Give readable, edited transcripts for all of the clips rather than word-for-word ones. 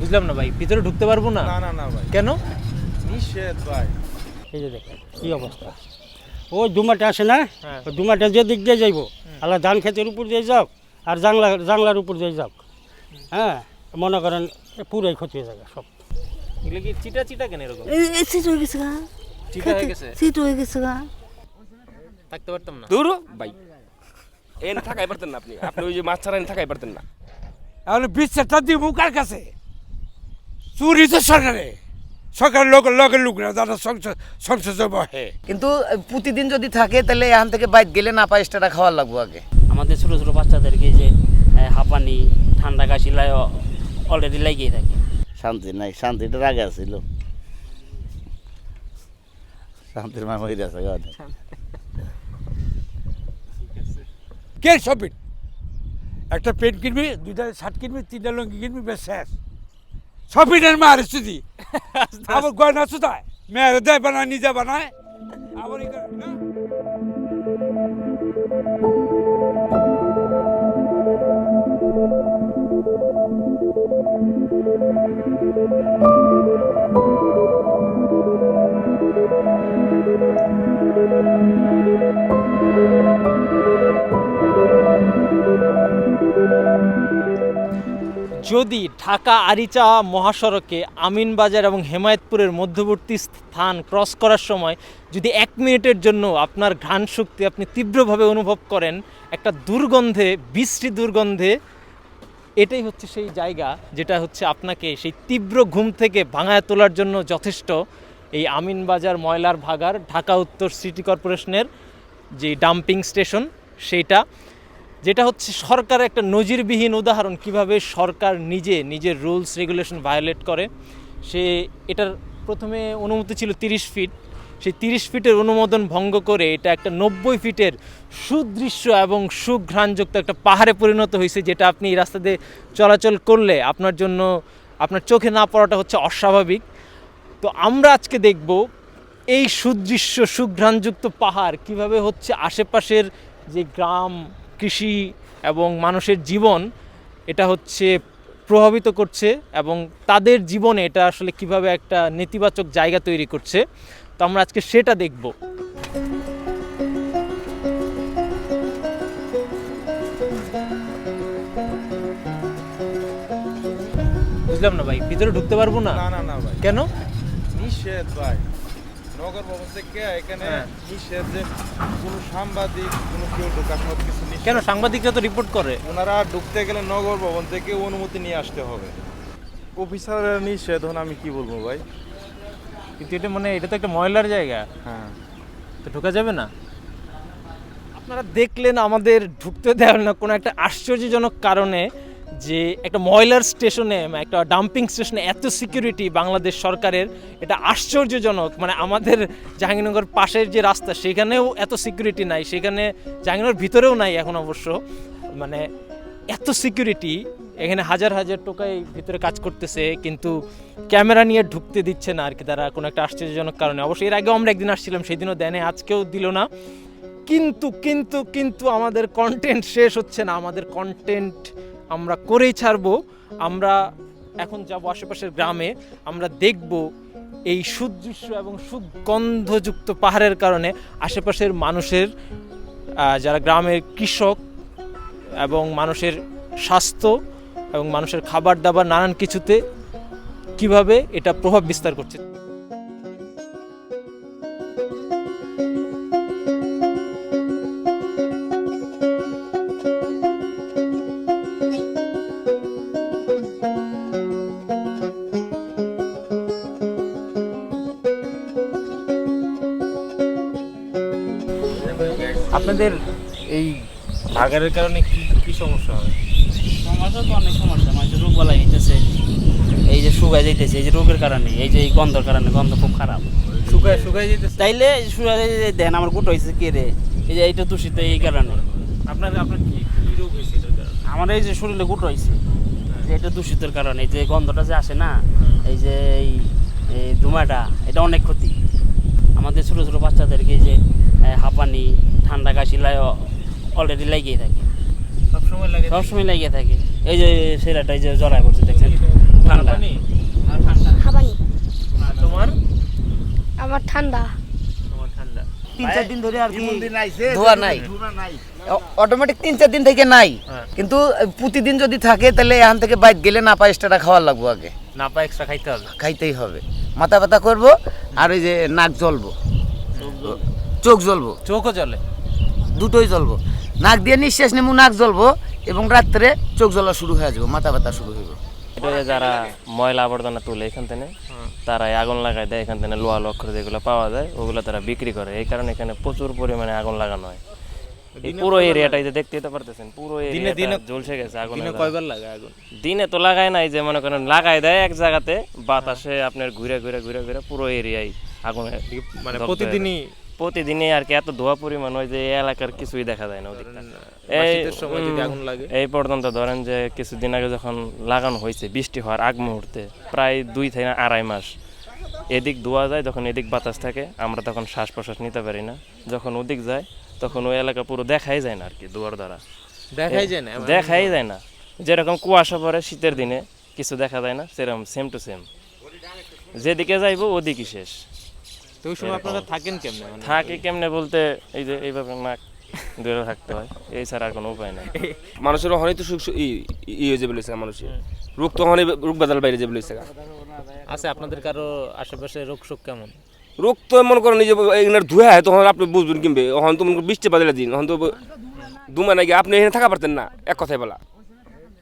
বুঝলাম না ভাই, ভিতরে ঢুকতে পারবো না? না না না ভাই, কেন? নিষেধ ভাই। এই যে দেখেন কি অবস্থা। ওই ডুমাটা আসে না, হ্যাঁ। ওই ডুমাটা যে দিক দিয়ে যাইব, আল্লাহ ধান ক্ষেতের উপর দিয়ে যাও আর জাংলার উপর দিয়ে যাও, হ্যাঁ মনে করেন পুরাই ক্ষতি হয়ে যাবে সব। এগুলো কি চিটা চিটা কেন এরকম? শীত হয়ে গেছে গা, চিটা হয়ে গেছে, শীত হয়ে গেছে গা। থাকতে পারতাম না। দূর ভাই, এনে থাকাই পারতেন না আপনি, আপনি ওই যে মাছ ছাড়া এনে থাকাই পারতেন না। তাহলে বিচারটা দিব কার কাছে? চুরি তো সরকারের লগের লোকরা যারা সংসদ বহে। কিন্তু প্রতিদিন যদি থাকে তাহলে এখান থেকে বাইরে গেলে না পাই এক্সট্রা খাওয়ার লাগবো আগে। আমাদের ছোটো ছোটো বাচ্চাদেরকে যে হাঁপানি ঠান্ডা কাশি অলরেডি লাগিয়ে থাকে। শান্তি নাই, শান্তিটার আগে আসছিল, শান্তির মা হয়ে গেছে। কে শপিং? একটা পেন কিনবি, দুইটা শার্ট কিনবি, তিনটা লঙ্গি কিনবি, বেশ শেষ। শপিংয়ের মা আরে শুধু আবার গয়না শুধায়, মেয়েরা দেয় বানায়, নিজে বানায় আবার না। যদি ঢাকা আরিচা মহাসড়কে আমিনবাজার এবং হেমায়েতপুরের মধ্যবর্তী স্থান ক্রস করার সময় যদি 1 মিনিটের জন্য আপনার ঘ্রাণ শক্তি আপনি তীব্রভাবে অনুভব করেন, একটা দুর্গন্ধে, বিশ্রী দুর্গন্ধে, এটাই হচ্ছে সেই জায়গা যেটা হচ্ছে আপনাকে সেই তীব্র ঘুম থেকে ভাঙায় তোলার জন্য যথেষ্ট। এই আমিনবাজার ময়লার ভাগাড় ঢাকা উত্তর সিটি কর্পোরেশনের যে ডাম্পিং স্টেশন, সেইটা যেটা হচ্ছে সরকারের একটা নজিরবিহীন উদাহরণ কিভাবে সরকার নিজের রুলস রেগুলেশন ভায়োলেট করে। সে এটার প্রথমে অনুমতি ছিল 30 ফিট, সেই 30 ফিটের অনুমোদন ভঙ্গ করে এটা একটা 90 ফিটের সুদৃশ্য এবং সুঘ্রাণযুক্ত একটা পাহাড়ে পরিণত হয়েছে, যেটা আপনি এই রাস্তা দিয়ে চলাচল করলে আপনার জন্য আপনার চোখে না পড়াটা হচ্ছে অস্বাভাবিক। তো আমরা আজকে দেখব এই সুদৃশ্য সুঘ্রাণযুক্ত পাহাড় কিভাবে হচ্ছে আশেপাশের যে গ্রাম, কৃষি এবং মানুষের জীবন এটা হচ্ছে প্রভাবিত করছে এবং তাদের জীবনে এটা আসলে কিভাবে একটা নেতিবাচক জায়গা তৈরি করছে। তো আমরা আজকে সেটা দেখব। বুঝলাম না ভাই, ভিতরে ঢুকতে পারবো না? না না না ভাই, কেন? নিষেধ ভাই। নগর ভবন থেকে এখানে নিষেধ, যে কোনো সাংবাদিক কোনো কেউ ঢোকা সব কিছু নিষেধ। কেন? সাংবাদিকরা তো রিপোর্ট করে। ওনারা ঢুকতে গেলে নগর ভবন থেকে অনুমতি নিয়ে আসতে হবে। অফিসারের নিষেধ, হন আমি কি বলবো ভাই। কিন্তু এটা এটা তো একটা ময়লার জায়গা, হ্যাঁ, তো ঢোকা যাবে না। আপনারা দেখলেন আমাদের ঢুকতে দেওয়ার না কোনো একটা আশ্চর্যজনক কারণে যে একটা ময়লার স্টেশনে, একটা ডাম্পিং স্টেশনে এত সিকিউরিটি বাংলাদেশ সরকারের, এটা আশ্চর্যজনক। আমাদের জাহাঙ্গীরনগর পাশের যে রাস্তা সেখানেও এত সিকিউরিটি নাই, সেখানে জাহাঙ্গীরনগর ভিতরেও নাই এখন অবশ্য। এত সিকিউরিটি, এখানে হাজার হাজার টোকাই ভিতরে কাজ করতেছে, কিন্তু ক্যামেরা নিয়ে ঢুকতে দিচ্ছে না আর কি তারা, কোনো একটা আশ্চর্যজনক কারণে। অবশ্যই এর আগেও আমরা একদিন আসছিলাম, সেদিনও দেয় না, আজকেও দিল না। কিন্তু কিন্তু কিন্তু আমাদের কন্টেন্ট শেষ হচ্ছে না, আমাদের কন্টেন্ট আমরা করেই ছাড়বো। আমরা এখন যাব আশেপাশের গ্রামে, আমরা দেখব এই সুদৃশ্য এবং সুগন্ধযুক্ত পাহাড়ের কারণে আশেপাশের মানুষের, যারা গ্রামের কৃষক এবং মানুষের স্বাস্থ্য এবং মানুষের খাবার দাবার নানান কিছুতে কিভাবে এটা প্রভাব বিস্তার করছে। আপনাদের এই ভাগাড়ের কারণে কি সমস্যা হয়? সমস্যা তো অনেক সমস্যা, মানুষের রোগ বলা হইতেছে, এই যে শুকায় যাইতেছে, এই যে রোগের কারণে, এই যে এই গন্ধের কারণে, গন্ধ খুব খারাপ। শুকায় যেতেছে তাইলে শুকায় দেন আমার গুটো হয়েছে কে রে, এই যে এইটা দূষিত এই কারণে। আপনার কি রোগ হয়েছে? আমার এই যে শরীরে গুটো হয়েছে, যে এটা দূষিতের কারণে, এই যে গন্ধটা যে আসে না, এই যে এই ধুমাটা, এটা অনেক ক্ষতি। আমাদের ছোটো ছোটো বাচ্চাদেরকে যে হাঁপানি ঠান্ডা কাশি অলরেডি লাগিয়ে থাকে, সবসময় লাগিয়ে থাকে। এই যে ছেলেটা এই যে জড়ায় পড়ছে দেখছেন ঠান্ডা, হাঁপানি আর ঠান্ডা। হাবানি আর তোমার আমার ঠান্ডা তোমার ঠান্ডা 3-4 দিন ধরে আর কি কোন দিন আইছে ধোয়া নাই অটোমেটিক 3-4 দিন থেকে নাই হ্যাঁ। কিন্তু প্রতিদিন যদি থাকে তাহলে এখান থেকে বাইরে গেলে না পাই এক্সট্রা খাওয়ার লাগবো আগে না পা এক্সট্রা খাইতে হবে খাইতেই হবে মাথা ব্যথা করবো আর ওই যে নাক জ্বলবো চোখ জ্বলবো চোখও জ্বলে দুটোই জ্বলবো নাক দিয়ে নিঃশ্বাস নেবো নাক জ্বলবো এবং রাত্রে চোখ জ্বলা শুরু হয়ে যাবো মাথা ব্যথা শুরু হইব এটা যে যারা ময়লা আবর্জনা তুলে এখান থেকে তারা আগুন লাগাই দেয় এখান থেকে লোহা লক্ষ্য যেগুলো পাওয়া যায় ওগুলো তারা বিক্রি করে এই কারণে এখানে প্রচুর পরিমাণে আগুন লাগানো হয় এই পুরো এরিয়াটাই যে দেখতে তো পারতেছেন পুরো এরিয়াটা ঝলসে গেছে আগুন দিনে কয়বার লাগে আগুন দিনে তো লাগায় নাই যে মনে করেন লাগাই দেয় এক জায়গাতে বাতাসে আপনার ঘুরে ঘুরে ঘুরে ঘুরে পুরো এরিয়ায় আগুন মানে দগ্ধ হয়ে প্রতিদিনই যায়। প্রতিদিনই আর কি এত ধোয়া পরিমাণ হয় যে এই এলাকার কিছুই দেখা যায় না ওদিকটা এই শীতের সময় যদি আগুন লাগে এই পর্যন্ত ধরেন যে কিছুদিন আগে যখন লাগানো হয়েছে বৃষ্টি হওয়ার আগ মুহূর্তে প্রায় 2 থেকে 2.5 মাস এদিক ধোয়া যায় যখন এদিক বাতাস থাকে আমরা তখন শ্বাস প্রশ্বাস নিতে পারি না যখন ওদিক যায় তখন ওই এলাকা পুরো দেখাই যায় না আর কি দুয়ার দ্বারা দেখাই যায় না দেখাই যায় না যেরকম কুয়াশা পড়ে শীতের দিনে কিছু দেখা যায় না সেরকম সেম টু সেম যেদিকে যাইবো ওদিকই শেষ তো ওই সময় আপনারা থাকেন কেমনে মানে থাকে কেমনে বলতে এই যে এইভাবে নাক দূরে থাকতে হয় এই ছাড়া আর কোনো উপায় নাই মানুষের হয়তো ই হয়ে যাবে লইছে মানুষের রোগ তো হনে রোগ বাদাল বাইরে যাবে লইছে আছে আপনাদের কারো আশেপাশে রোগ শোক কেমন রোগ তো মনে করেন এই যে এগুলো ধুয়ে হয় তখন আপনি বুঝবেন কিনবে এখন তো মনে করেন বৃষ্টি বাদলে দিন এখন তো দুমা নাকি আপনি এখানে থাকা পারতেন না এক কথায় বলা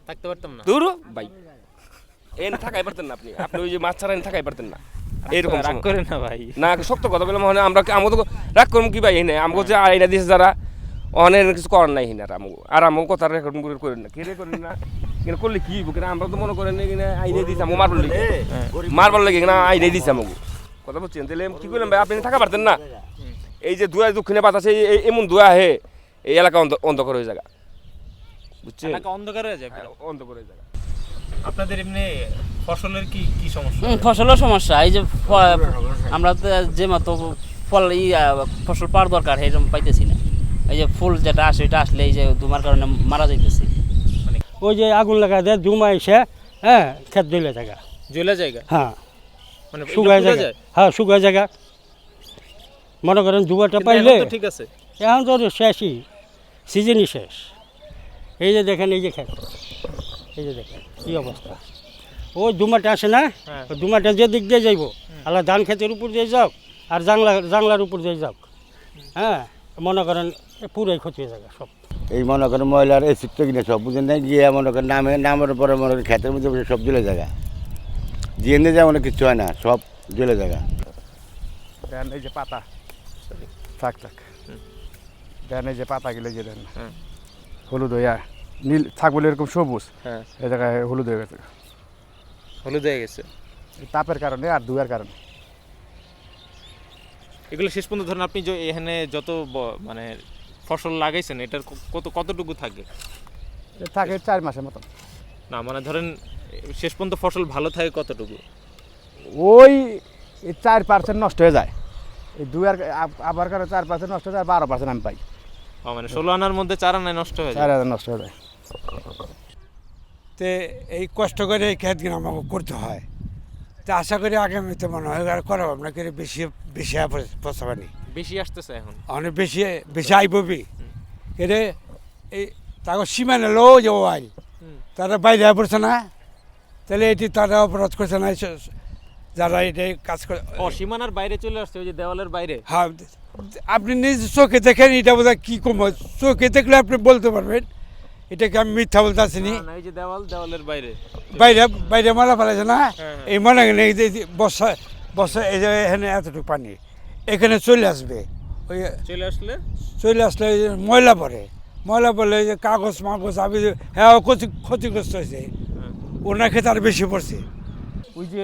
থাকতে পারতাম না দূর ভাই এখানে থাকাই পারতেন না আপনি আপনি ওই যে মাছ ছাড়া এনে থাকাই পারতেন না এরকম রাগ করে না ভাই না শক্ত কথা বলে মানে আমরা আমাদের রাগ করবো কি ভাই এনে আমাকে যে আইনা দিয়েছে যারা অনেক কিছু করার নাই হিনার আমাকে আর আমাকে কথা রেকর্ড করেন না কেড়ে করেন না কিন্তু করলে কি হইব কিনা আমরা তো মনে করেন এখানে আইনে দিয়েছে আমাকে মারবার লেগে কিনা আইনে দিয়েছে আমাকে কথা বলছেন তাহলে কি করলেন ভাই আপনি থাকা পারতেন না এই যে দুয়া দক্ষিণে বাতাসে এমন দুয়া হে এই এলাকা অন্ধকার হয়ে জায়গা বুঝছেন এলাকা অন্ধকার হয়ে যায় অন্ধকার হয়ে জায়গা আপনাদের এমনি ফসলের কি কি সমস্যা ফসলের সমস্যা এই যে আমরা তো যে মতো ফল ফসল পাওয়ার দরকার সেরকম পাইতেছি না এই যে ফুল যেটা আসে এটা আসলে এই যে ধুমার কারণে মারা যাইতেছে ওই যে আগুন লাগা দেয় ধুমা এসে হ্যাঁ খেত জ্বলে জায়গা জেলা জায়গা হ্যাঁ মানে শুকায় জায়গা হ্যাঁ শুকায় জায়গা মনে করেন ধুমাটা পাইলে তো ঠিক আছে এখন তো শেষই সিজনই শেষ এই যে দেখেন এই যে খেত এই যে দেখেন কী অবস্থা ওই ধুমাটা আসে না ওই ধুমাটা যে দিক দিয়ে যাইব আল্লাহ ধান ক্ষেতের উপর দিয়ে যাও আর জাংলার উপর দিয়ে যাও হ্যাঁ মনে করেন পুরোই ক্ষতি হয়ে যাবে সব এই মনে করেন ময়লার এই চিত্র কিনে সব বুঝেন না গিয়ে মনে করেন নামের পরে মনে করেন ক্ষেতের মধ্যে বসে সব জ্বলে জায়গা জিএনএ যেমন কিছু হয় না সব জ্বলে জায়গা দেন এই যে পাতা থাক থাক দেন এই যে পাতাগুলো যে দেন হলুদ হইয়া নীল থাকবলে এরকম সবুজ হ্যাঁ এই জায়গায় হলুদ হয়ে গেছে হলুদ হয়ে গেছে এই তাপের কারণে আর ধুয়ার কারণে এগুলো শেষ পর্যন্ত ধরেন আপনি যে এখানে যত মানে ফসল লাগাইছেন এটার কতটুকু থাকে এ থাকে 4 মাসের মতন না মানে ধরেন শেষ পর্যন্ত ফসল ভালো থাকে কতটুকু ওই 4% নষ্ট হয়ে যায় এই ধুয়ার আবার কারণে 4% নষ্ট হয়ে যায় 12% আমি পাই মানে 16 আনার মধ্যে 4 আনায় নষ্ট হয়ে যায় 4 নষ্ট হয়ে যায় তে এই কষ্ট করে এই খেতগুলো আমাকে করতে হয় তা আশা করি আগামীতে মনে হয় আর করা ভাবনা করে বেশি বেশি পচাবানি বেশি আসতেছে এখন অনেক বেশি বেশি আইববি এরে এই তাকে সীমানা লো যে আইল তারা বাইরে পড়ছে না তাহলে এটি তারা অপরাধ করছে না যারা এটাই কাজ করে ও সীমানার বাইরে চলে আসছে ওই যে দেওয়ালের বাইরে হ্যাঁ আপনি নিজ চোখে দেখেন এটা বোধহয় কী কম চোখে দেখলে আপনি বলতে পারবেন এটাকে আমি মিথ্যা বলতে আসিনি না এই যে দেওয়ালের বাইরে বাইরে বাইরে মালা ফেলাইছে না এই মনে করেন এই যে বর্ষা এই যে এখানে এতটুকু পানি এখানে চলে আসবে ওই চলে আসলে ওই যে ময়লা পড়লে ওই যে কাগজ মাগজ আমি হ্যাঁ ক্ষতিগ্রস্ত হয়েছে ওনার ক্ষেত্রে আর বেশি পড়ছে ওই যে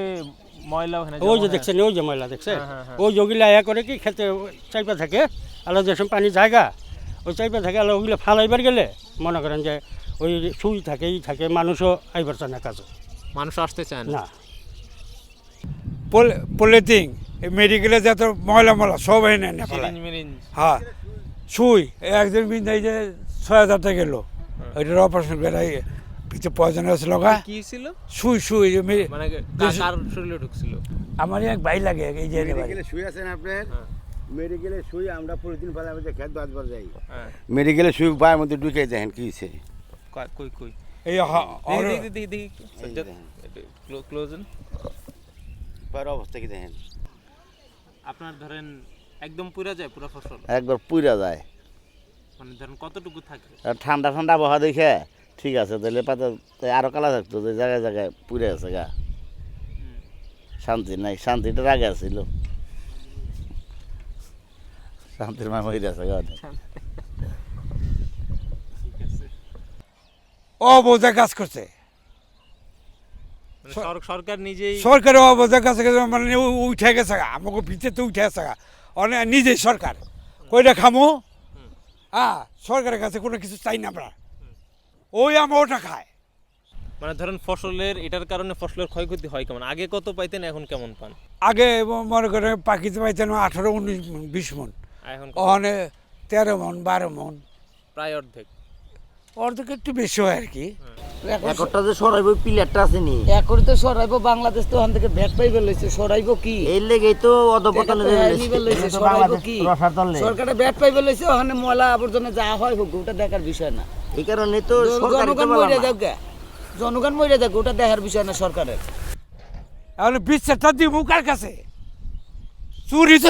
ময়লা ওখানে ওই যে দেখছেন ওই যে ময়লা দেখছে ওই ওগুলা ইয়া করে কি খেতে চাইপা থাকে আলো যেসব পানি জায়গা ওই চাইপা থাকে আলো ওগুলো ফালাইবার গেলে মনে করেন যে ওই সুই থাকে ই থাকে মানুষও আইবার চায় না কাজে মানুষ আসতে চায় না পলিথিন এই মেডিকেলে যত ময়লা সব এনে না ফেলায় হ্যাঁ সুই একজন বিন্দাই যে 6,000 টাকা গেল ওইটার অপারেশন করে ভিতরে পয়জন আছে লগা কি ছিল? শুই শুই মানে কার শরীরে ঢুকছিল? আমার এক ভাই লাগে এই যে মেডিকেলে শুই আছেন আপনার হ্যাঁ। মেডিকেলে শুই আমরা প্রতিদিন ফেলে আমাদের খেত বাজবার যাই হ্যাঁ। মেডিকেলে শুই পায়ের মধ্যে ঢুকে দেখেন কি হয়েছে কই কই এই দেখি ক্লোজ পায়ের অবস্থা কি দেখেন আপনার ধরেন একদম পুরা যায় পুরো ফসল, একবার পুইরা যায় মানে ধরেন কতটুকু থাকে? আর ঠান্ডা ঠান্ডা আবহাওয়া দেখে ঠিক আছে তাহলে পাতা আরো কালা থাকতো যে জায়গায় জায়গায় পুড়ে আছে গা শান্তি নাই শান্তিটার আগে আছিল শান্তির মা মহিলা আছে গা অবস্থা কাজ করছে মানে সরকার নিজেই সরকারের অবস্থা কাছে মানে উঠে গেছে গা আমাকে ভিতরে তো উঠে গেছে গা অনেক নিজেই সরকার কইটা খামো সরকারের কাছে কোনো কিছু চাই না আমরা ওই আমরা ওটা খায় মানে ধরেন ফসলের এটার কারণে ফসলের ক্ষয়ক্ষতি হয় কেমন? আগে কত পাইতেন এখন কেমন পান? আগে মনে করে পাখিতে পাইতেন 18-19-20 মন, এখন ওখানে 13 মন 12 মন, প্রায় অর্ধেক একটু বেশি হয় আর কি। একটা যে সরাইবো পিলারটা আছে নি একরি তো সরাইবো বাংলাদেশ তো ওখান থেকে ভ্যাট পাইবে লইছে সরাইবো কি এই লেগেই তো অধপতনে লইছে সরাইবো কি সরকারে ভ্যাট পাইবে লইছে ওখানে ময়লা আবর্জনা যা হয় হোক ওটা দেখার বিষয় না এই কারণে তো জনগণ মরে যাক জনগণ মরে যাক ওটা দেখার বিষয় না সরকারের। এখন বিচারটা দিব কার কাছে? চুরি তো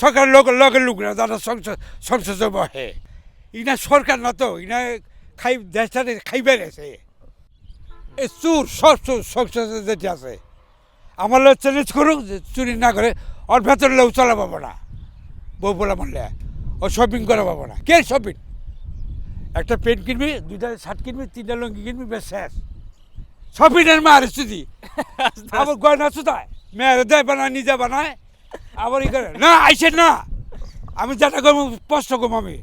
সরকারের লগের লোক না যারা সংসদ বহে ইনা সরকার না তো ইনা দেশটা খাইবে গেছে এই চুর সব সংসদে যেটি আছে আমার লোক চ্যালেঞ্জ করুক যে চুরি না করে ওর ভেতরে লোক চলা পাবো না বউ বলা মানলে ও শপিং করা পাবো না। কে শপিং? একটা প্যান্ট কিনবি, 2টা শার্ট কিনবি, 3টা লুঙ্গি কিনবি, বেশ শেষ। শপিংয়ের মার স্তুতি আবার গয়না সুতায় মেয়েরা দেয় বানায় নিজে বানায় আবার ই করে না আইসেন না আমি যেটা করবো স্পষ্ট করবো আমি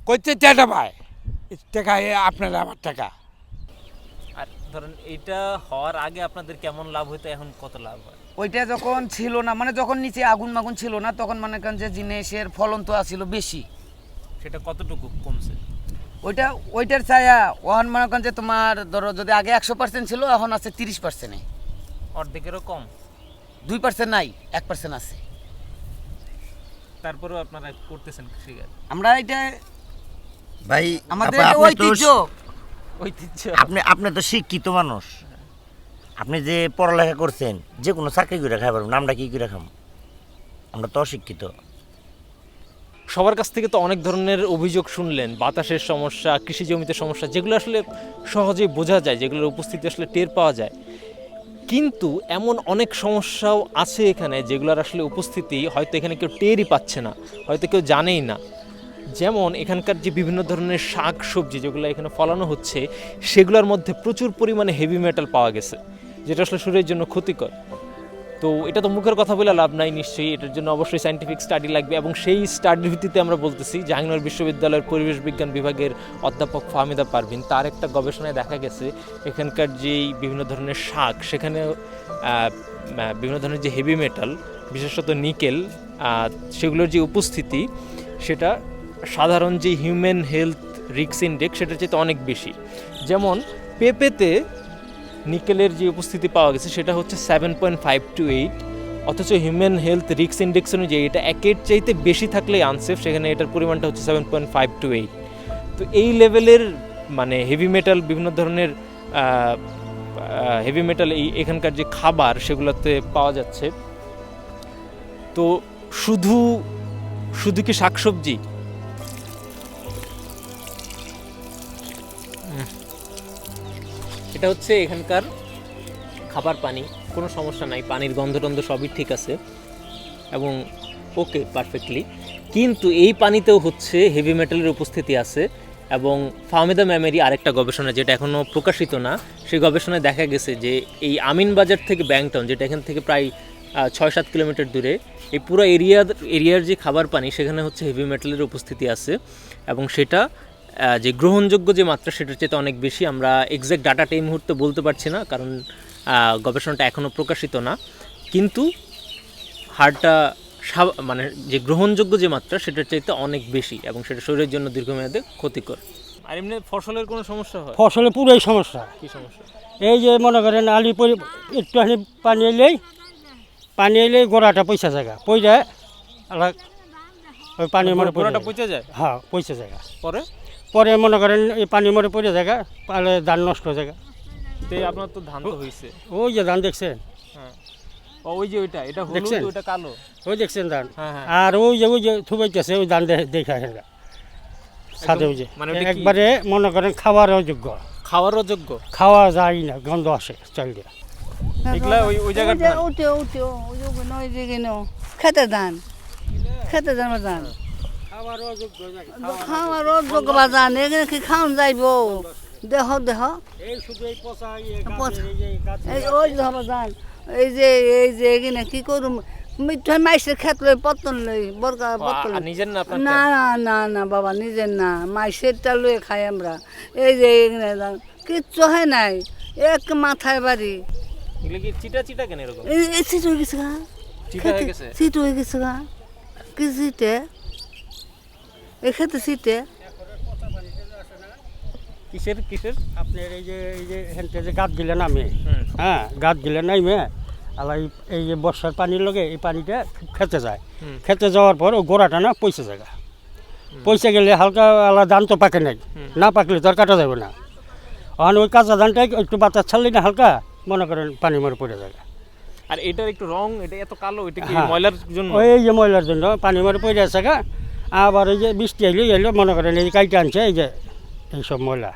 কইতে টাকা পায় টাকা আপনারা আমার টাকা। আর ধরেন এটা হওয়ার আগে আপনাদের কেমন লাভ হইতো, এখন কত লাভ হয়? ওইটা যখন ছিল না মানে যখন নিচে আগুন মাগুন ছিল না তখন মনে করেন যে জিনিসের ফলন তো আসছিল বেশি, সেটা কতটুকু কমছে? ওইটার ছায়া ওখান মনে করেন যে তোমার ধরো যদি আগে 100% ছিল এখন আছে 30%, অর্ধেকেরও কম, 2% নাই 1% আছে। তারপরেও আপনারা করতেছেন কৃষিকাজ? আমরা এটা ভাই আমাদের ঐতিহ্য আপনি তো শিক্ষিত মানুষ, আপনি যে পড়ালেখা করছেন যে কোনো চাকরি করে খাই পারবেন, আমরা কি করে খাম? আমরা তো অশিক্ষিত। সবার কাছ থেকে তো অনেক ধরনের অভিযোগ শুনলেন, বাতাসের সমস্যা, কৃষি জমিতে সমস্যা, যেগুলো আসলে সহজেই বোঝা যায়, যেগুলোর উপস্থিতি আসলে টের পাওয়া যায়। কিন্তু এমন অনেক সমস্যাও আছে এখানে যেগুলোর আসলে উপস্থিতি হয়তো এখানে কেউ টেরই পাচ্ছে না, হয়তো কেউ জানেই না। যেমন এখানকার যে বিভিন্ন ধরনের শাক সবজি যেগুলো এখানে ফলানো হচ্ছে সেগুলোর মধ্যে প্রচুর পরিমাণে হেভি মেটাল পাওয়া গেছে, যেটা আসলে শরীরের জন্য ক্ষতিকর। তো এটা তো মুখের কথা বলে লাভ নাই, নিশ্চয়ই এটার জন্য অবশ্যই সায়েন্টিফিক স্টাডি লাগবে, এবং সেই স্টাডির ভিত্তিতে আমরা বলতেছি জাহাঙ্গীরনগর বিশ্ববিদ্যালয়ের পরিবেশ বিজ্ঞান বিভাগের অধ্যাপক ফাহমিদা পারভিন, তার একটা গবেষণায় দেখা গেছে এখানকার যেই বিভিন্ন ধরনের শাক সেখানে বিভিন্ন ধরনের যে হেভি মেটাল বিশেষত নিকেল সেগুলোর যে উপস্থিতি সেটা সাধারণ যে হিউম্যান হেলথ রিস্ক ইন্ডেক্স সেটার চেয়ে অনেক বেশি। যেমন পেঁপেতে নিকেলের যে উপস্থিতি পাওয়া গেছে সেটা হচ্ছে 7.528, অথচ হিউম্যান হেলথ রিস্ক ইন্ডেক্স অনুযায়ী এটা 1-এর চাইতে বেশি থাকলেই আনসেফ, সেখানে এটার পরিমাণটা হচ্ছে 7.528। তো এই লেভেলের মানে হেভি মেটাল বিভিন্ন ধরনের হেভি মেটাল এখানকার যে খাবার সেগুলোতে পাওয়া যাচ্ছে। তো শুধু কি শাকসবজি? এটা হচ্ছে এখানকার খাবার পানি, কোনো সমস্যা নাই, পানির গন্ধ সবই ঠিক আছে এবং ওকে পারফেক্টলি। কিন্তু এই পানিতেও হচ্ছে হেভি মেটালের উপস্থিতি আছে, এবং ফাহমিদা ম্যামেরই আরেকটা গবেষণা যেটা এখনও প্রকাশিত না, সেই গবেষণায় দেখা গেছে যে এই আমিনবাজার থেকে ব্যাংটাউন, যেটা এখান থেকে প্রায় 6-7 কিলোমিটার দূরে, এই পুরো এরিয়ার যে খাবার পানি সেখানে হচ্ছে হেভি মেটালের উপস্থিতি আছে, এবং সেটা যে গ্রহণযোগ্য যে মাত্রা সেটার চেয়ে অনেক বেশি। আমরা এক্স্যাক্ট ডাটাটা এই মুহূর্তে বলতে পারছি না, কারণ গবেষণাটা এখনও প্রকাশিত না, কিন্তু হাড়টা মানে যে গ্রহণযোগ্য যে মাত্রা সেটার চাইতে অনেক বেশি এবং সেটা শরীরের জন্য দীর্ঘমেয়াদে ক্ষতিকর। আর এমনি ফসলের কোনো সমস্যা হয়? ফসলে পুরোই সমস্যা। কি সমস্যা? এই যে মনে করেন আলি একটুখানি পানি এলেই গোড়াটা পয়সা জায়গা পয়সা ওই পানি মরে গোড়াটা পচে যায়? হ্যাঁ পয়সা জায়গা। পরে মনে করেন এই পানি মরে পড়ে জায়গা তাহলে ধান নষ্ট জায়গা। আপনার তো ধান তো হয়েছে, ওই যে ধান দেখছেন? হ্যাঁ। ওই যে এটা হলুদ, দেখছেন? ওইটা কালো। ওই দেখছেন ধান? হ্যাঁ, হ্যাঁ। আর ওই যে থুবাইতেছে ওই ধান দেখা হেগা সাথে ওই যে মানে ওটা কি? একবারে মনে করেন খাওয়ার অযোগ্য। খাওয়ারও যোগ্য? খাওয়া যায় না, গন্ধ আসে চাল দিয়ে। এগুলা ওই জায়গার ধান? খেতে ধান বাজান খাওয়ার অযোগ্য বাজান এখানে কি খাওয়ান যাইব? দেহ এই ওই বাজান এই যে এখানে কি করুম মিঠাই মাইসের ক্ষেত লই পতন লই বরকা পতন নিজের না আপনার? না না না বাবা নিজের না, মাইসেরটা লয়ে খাই আমরা। এই যে এখানে কিচ্ছু হয় নাই, এক মাথায় বাড়ি। এগুলো কি চিটা কেন এরকম? এই সিট হয়ে গেছে গা, চিটা হয়ে গেছে? সিট হয়ে গেছে গা। কি সিটে এই খেতে সিটে কিসের আপনার এই যে হেনতে যে গাছ গিলে নামে, হ্যাঁ গাছ গিলে নামে আলাই এই যে বর্ষার পানির লগে এই পানিটা খেতে যায়। খেতে যাওয়ার পর ও গোড়াটা না পয়সা জায়গা, পয়সা গেলে হালকা আলা ধান তো পাকে নাই, না পাকলে তো আর কাটা যাবে না। ওখানে ওই কাঁচা ধানটা একটু বাতাস ছাড়লি না হালকা মনে করেন পানি মরে পড়ে যায়। আর এটার একটু রং, এটা এত কালো, এটা কি হ্যাঁ, ময়লার জন্য? ওই যে ময়লার জন্য পানি মরে পড়ে আছে গা। আবার ওই যে বৃষ্টি এলো মনে করেন এই কাইটা আনছে এই যে এইসব ময়লা।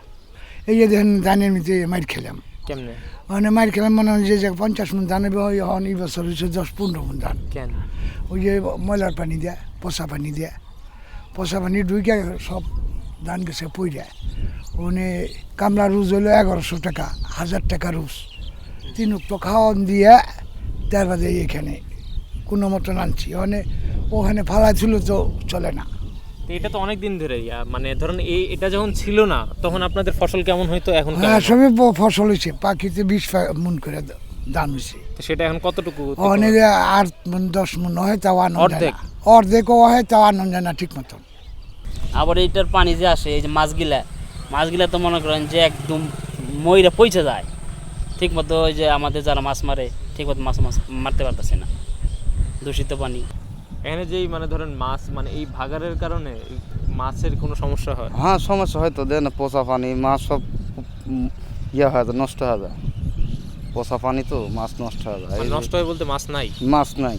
এই যে দেখেন ধানের মধ্যে মাইর খেলাম। কেমনে মানে মাইর খেলাম মনে হয় যে 50 মণ ধান এখন এই বছর হচ্ছে 10-15 মণ ধান। কেন? ওই যে ময়লার পানি দেয়, পচা পানি ঢুকে সব ধান গেছে পইরা। ওনে কামলা রুজ হলো 1100 টাকা, 1000 টাকা রুজ। 3 উক্ত খাওয়ান দিয়ে তার বাদে এখানে কোনো মতন আনছি। ওখানে ফালা ছিল তো চলে না। এটা তো অনেক দিন ধরে মানে ধরেন এটা যখন ছিল না তখন আপনাদের ফসল কেমন হইতো? এখন হ্যাঁ সবই ফসল হয়েছে, পাখিতে 20 মণ করে ধান হয়েছে। সেটা এখন কতটুকু? অনেক 8 মণ 10 মণ হয়, তাও অর্ধেকও হয়, তাও আনন্দ যায় না ঠিক মতন। আবার এইটার পানি যে আসে এই যে মাছগুলা তো মনে করেন যে একদম মইরা পইচে যায় ঠিক মতো। ওই যে আমাদের যারা মাছ মারে ঠিক মতো মাছ মারতে পারতেছে না, দূষিত পানি। এখানে যেই মানে ধরেন মাছ মানে এই ভাগাড়ের কারণে মাছের কোনো সমস্যা হয়? হ্যাঁ সমস্যা হয় তো, দেন পচা পানি, মাছ সব ইয়ে হয়ে যায়, নষ্ট হয়ে যায়। পচা পানি তো মাছ নষ্ট হয়ে যায়। নষ্ট হয় বলতে মাছ নাই? মাছ নাই,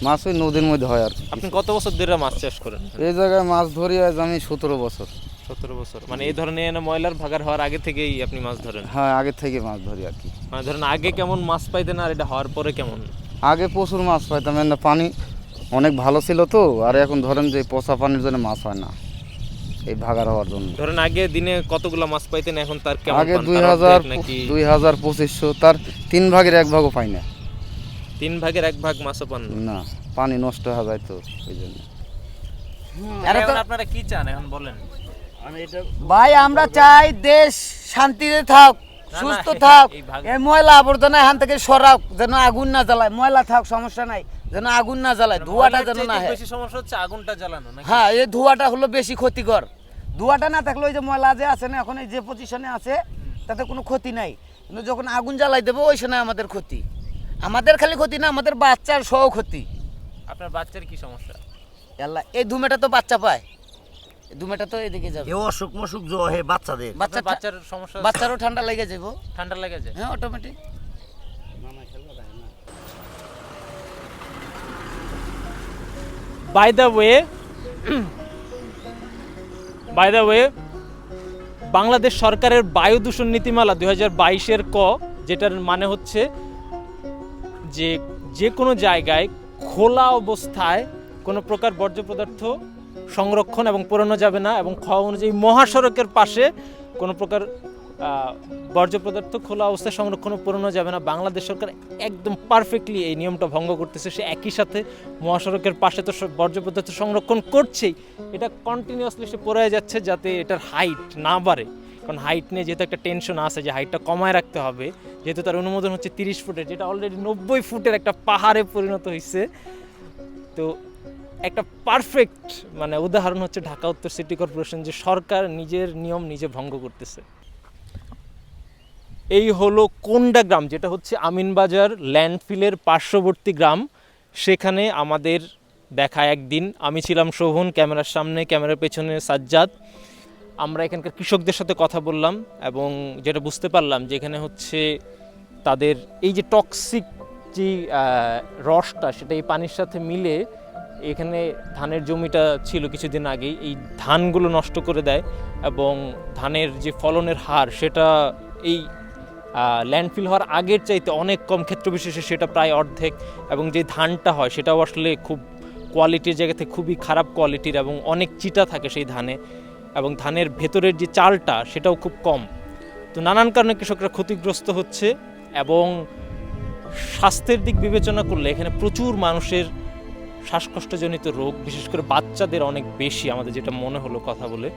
মাছ ওই নদীর মধ্যে হয় আর কি। আপনি কত বছর ধরে মাছ চাষ করেন? এই জায়গায় মাছ ধরি আজ আমি 17 বছর। 17 বছর মানে এই ধরনের ময়লার ভাগাড় হওয়ার আগে থেকেই আপনি মাছ ধরেন? হ্যাঁ আগে থেকে মাছ ধরি আর কি। মানে ধরেন আগে কেমন মাছ পাইতেন আর এটা হওয়ার পরে কেমন? আগে প্রচুর মাছ পাইতাম, পানি অনেক ভালো ছিল তো। আর এখন ধরেন যে পচা পানির জন্য মাছ হয় না এই ভাগাড় হওয়ার জন্য। ধরেন আগে দিনে কতগুলো মাছ পাইতেন, এখন তার কেমন? আগে 2000-2500, তার 3 ভাগের 1 ভাগও পাই না। 3 ভাগের 1 ভাগ মাছও পান না, পানি নষ্ট হয়ে যায় তো ওই জন্য। এখন আপনারা কি চান এখন বলেন? ভাই আমরা চাই দেশ শান্তিতে থাক, সুস্থ থাক। এই ময়লা আবর্জনা এখান থেকে সরাক, যেন আগুন না জ্বালায়। ময়লা থাক সমস্যা নাই, যেন আগুন না জ্বালায়, ধোঁয়াটা যেন না হয়। বেশি সমস্যা হচ্ছে আগুনটা জ্বালানো নাকি? হ্যাঁ এই ধোঁয়াটা হলো বেশি ক্ষতিকর। ধোঁয়াটা না থাকলে ওই যে ময়লা যে আছে না এখন এই যে পজিশনে আছে তাতে কোনো ক্ষতি নাই, কিন্তু যখন আগুন জ্বালাই দেবো ওই সময় আমাদের ক্ষতি। আমাদের খালি ক্ষতি না, আমাদের বাচ্চার সহ ক্ষতি। আপনার বাচ্চার কি সমস্যা? আল্লাহ এই ধুমেটা তো বাচ্চা পায়, ধুমেটা তো এদিকে যাবে। অসুখ মসুখ হে বাচ্চাদের, বাচ্চার সমস্যা? বাচ্চারও ঠান্ডা লেগে যাবো। ঠান্ডা লেগে যায়? হ্যাঁ automatic. By the way Bangladesh সরকারের বায়ু দূষণ নীতিমালা 2022-এর যেটার মানে হচ্ছে যে কোনো জায়গায় খোলা অবস্থায় কোনো প্রকার বর্জ্য পদার্থ সংরক্ষণ এবং পোড়ানো যাবে না, এবং খ অনুযায়ী মহাসড়কের পাশে কোনো প্রকার বর্জ্য পদার্থ খোলা অবস্থায় সংরক্ষণ ও পোড়ানো যাবে না। বাংলাদেশ সরকার একদম পারফেক্টলি এই নিয়মটা ভঙ্গ করতেছে। সে একই সাথে মহাসড়কের পাশে তো বর্জ্য পদার্থ সংরক্ষণ করছেই, এটা কন্টিনিউয়াসলি সে পোড়ায় যাচ্ছে যাতে এটার হাইট না বাড়ে। কারণ হাইট নিয়ে যেহেতু একটা টেনশন আছে যে হাইটটা কমায় রাখতে হবে, যেহেতু তার অনুমোদন হচ্ছে 30 ফুটের, যেটা অলরেডি 90 ফুটের একটা পাহাড়ে পরিণত হয়েছে। তো একটা পারফেক্ট মানে উদাহরণ হচ্ছে ঢাকা উত্তর সিটি কর্পোরেশন, যে সরকার নিজের নিয়ম নিজে ভঙ্গ করতেছে। এই হলো কোন্ডা গ্রাম, যেটা হচ্ছে আমিনবাজার ল্যান্ডফিলের পার্শ্ববর্তী গ্রাম। সেখানে আমাদের দেখা একদিন, আমি ছিলাম শোভন, ক্যামেরার সামনে, ক্যামেরার পেছনে সাজ্জাদ। আমরা এখানকার কৃষকদের সাথে কথা বললাম এবং যেটা বুঝতে পারলাম যে এখানে হচ্ছে তাদের এই যে টক্সিক যে রসটা, সেটা এই পানির সাথে মিলে এখানে ধানের জমিটা ছিল কিছুদিন আগেই, এই ধানগুলো নষ্ট করে দেয় এবং ধানের যে ফলনের হার সেটা এই ল্যান্ডফিল হওয়ার আগের চাইতে অনেক কম, ক্ষেত্র বিশেষে সেটা প্রায় অর্ধেক। এবং যে ধানটা হয় সেটাও আসলে খুব কোয়ালিটির জায়গা থেকে খুবই খারাপ কোয়ালিটির এবং অনেক চিটা থাকে সেই ধানে, এবং ধানের ভেতরের যে চালটা সেটাও খুব কম। তো নানান কারণে কৃষকরা ক্ষতিগ্রস্ত হচ্ছে এবং স্বাস্থ্যের দিক বিবেচনা করলে এখানে প্রচুর মানুষের শ্বাসকষ্টজনিত রোগ, বিশেষ করে বাচ্চাদের অনেক বেশি, আমাদের যেটা মনে হলো কথা বলে।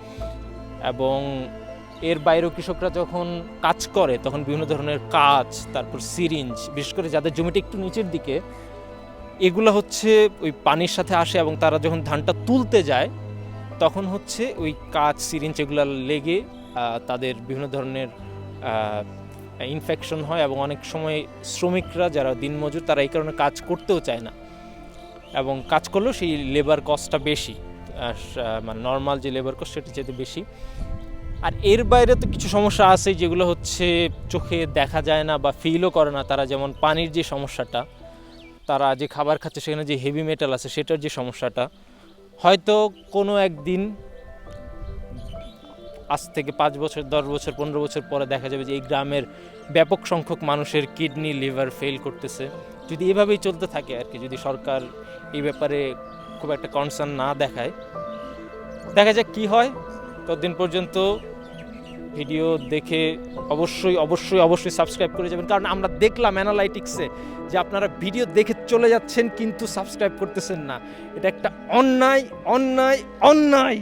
এবং এর বাইরেও কৃষকরা যখন কাজ করে তখন বিভিন্ন ধরনের কাজ, তারপর সিরিঞ্জ, বিশেষ করে যাদের জমিটা একটু নিচের দিকে, এগুলো হচ্ছে ওই পানির সাথে আসে এবং তারা যখন ধানটা তুলতে যায় তখন হচ্ছে ওই কাজ, সিরিঞ্জ এগুলো লেগে তাদের বিভিন্ন ধরনের ইনফেকশন হয় এবং অনেক সময় শ্রমিকরা যারা দিনমজুর তারা এই কারণে কাজ করতেও চায় না, এবং কাজ করলেও সেই লেবার কস্টটা বেশি, মানে নর্মাল যে লেবার কস্ট সেটা যেতে বেশি। আর এর বাইরে তো কিছু সমস্যা আছে যেগুলো হচ্ছে চোখে দেখা যায় না বা ফিলও করে না তারা, যেমন পানির যে সমস্যাটা, তারা যে খাবার খাচ্ছে সেখানে যে হেভি মেটাল আছে সেটার যে সমস্যাটা। হয়তো কোনো একদিন আজ থেকে 5 বছর, 10 বছর, 15 বছর পরে দেখা যাবে যে এই গ্রামের ব্যাপক সংখ্যক মানুষের কিডনি, লিভার ফেল করতেছে। যদি এভাবেই চলতে থাকে আর কি, যদি সরকার এই ব্যাপারে খুব একটা কনসার্ন না দেখায়, দেখা যাক কি হয়। ততদিন পর্যন্ত ভিডিও দেখে অবশ্যই অবশ্যই অবশ্যই সাবস্ক্রাইব করে যাবেন, কারণ আমরা দেখলাম অ্যানালাইটিক্সে যে আপনারা ভিডিও দেখে চলে যাচ্ছেন কিন্তু সাবস্ক্রাইব করতেছেন না। এটা একটা অন্যায় অন্যায় অন্যায়।